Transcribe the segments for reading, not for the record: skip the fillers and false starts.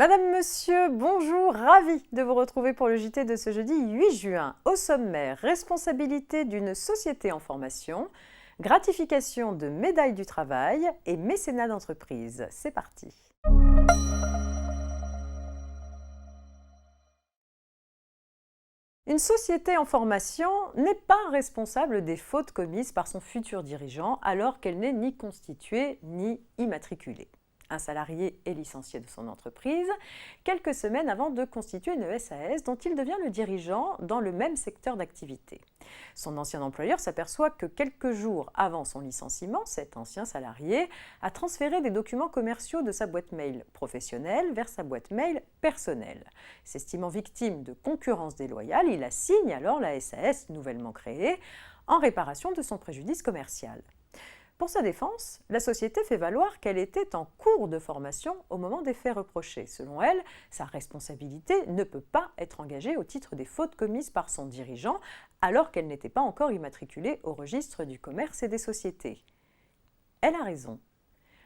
Madame, Monsieur, bonjour, ravi de vous retrouver pour le JT de ce jeudi 8 juin. Au sommaire, responsabilité d'une société en formation, gratification de médaille du travail et mécénat d'entreprise. C'est parti. Une société en formation n'est pas responsable des fautes commises par son futur dirigeant alors qu'elle n'est ni constituée ni immatriculée. Un salarié est licencié de son entreprise quelques semaines avant de constituer une SAS dont il devient le dirigeant dans le même secteur d'activité. Son ancien employeur s'aperçoit que quelques jours avant son licenciement, cet ancien salarié a transféré des documents commerciaux de sa boîte mail professionnelle vers sa boîte mail personnelle. S'estimant victime de concurrence déloyale, il assigne alors la SAS nouvellement créée en réparation de son préjudice commercial. Pour sa défense, la société fait valoir qu'elle était en cours de formation au moment des faits reprochés. Selon elle, sa responsabilité ne peut pas être engagée au titre des fautes commises par son dirigeant alors qu'elle n'était pas encore immatriculée au registre du commerce et des sociétés. Elle a raison.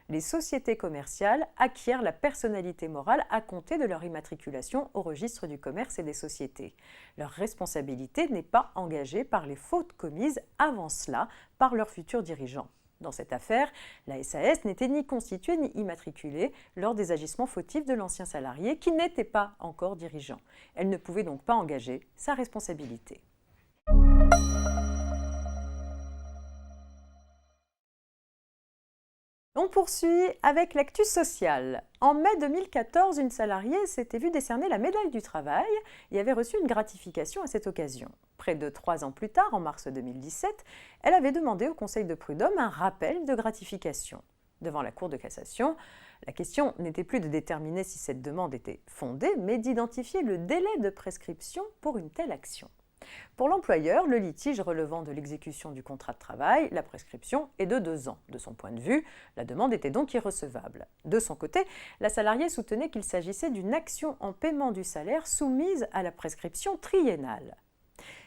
Les sociétés commerciales acquièrent la personnalité morale à compter de leur immatriculation au registre du commerce et des sociétés. Leur responsabilité n'est pas engagée par les fautes commises avant cela par leurs futurs dirigeants. Dans cette affaire, la SAS n'était ni constituée ni immatriculée lors des agissements fautifs de l'ancien salarié qui n'était pas encore dirigeant. Elle ne pouvait donc pas engager sa responsabilité. On poursuit avec l'actu sociale. En mai 2014, une salariée s'était vue décerner la médaille du travail et avait reçu une gratification à cette occasion. Près de 3 ans plus tard, en mars 2017, elle avait demandé au Conseil de prud'homme un rappel de gratification. Devant la Cour de cassation, la question n'était plus de déterminer si cette demande était fondée, mais d'identifier le délai de prescription pour une telle action. Pour l'employeur, le litige relevant de l'exécution du contrat de travail, la prescription est de 2 ans. De son point de vue, la demande était donc irrecevable. De son côté, la salariée soutenait qu'il s'agissait d'une action en paiement du salaire soumise à la prescription triennale.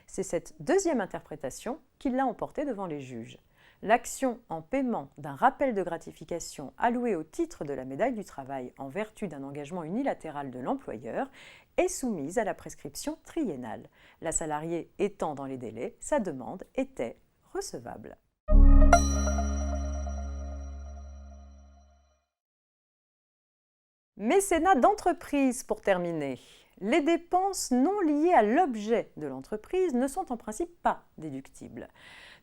C'est cette deuxième interprétation qui l'a emportée devant les juges. L'action en paiement d'un rappel de gratification alloué au titre de la médaille du travail en vertu d'un engagement unilatéral de l'employeur est soumise à la prescription triennale. La salariée étant dans les délais, sa demande était recevable. Mécénat d'entreprise pour terminer. Les dépenses non liées à l'objet de l'entreprise ne sont en principe pas déductibles.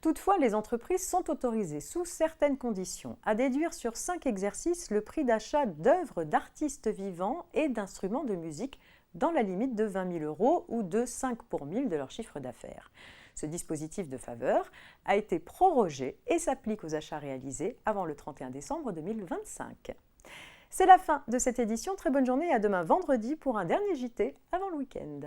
Toutefois, les entreprises sont autorisées, sous certaines conditions, à déduire sur 5 exercices le prix d'achat d'œuvres d'artistes vivants et d'instruments de musique dans la limite de 20 000 € ou de 5 pour 1000 de leur chiffre d'affaires. Ce dispositif de faveur a été prorogé et s'applique aux achats réalisés avant le 31 décembre 2025. C'est la fin de cette édition. Très bonne journée et à demain vendredi pour un dernier JT avant le week-end.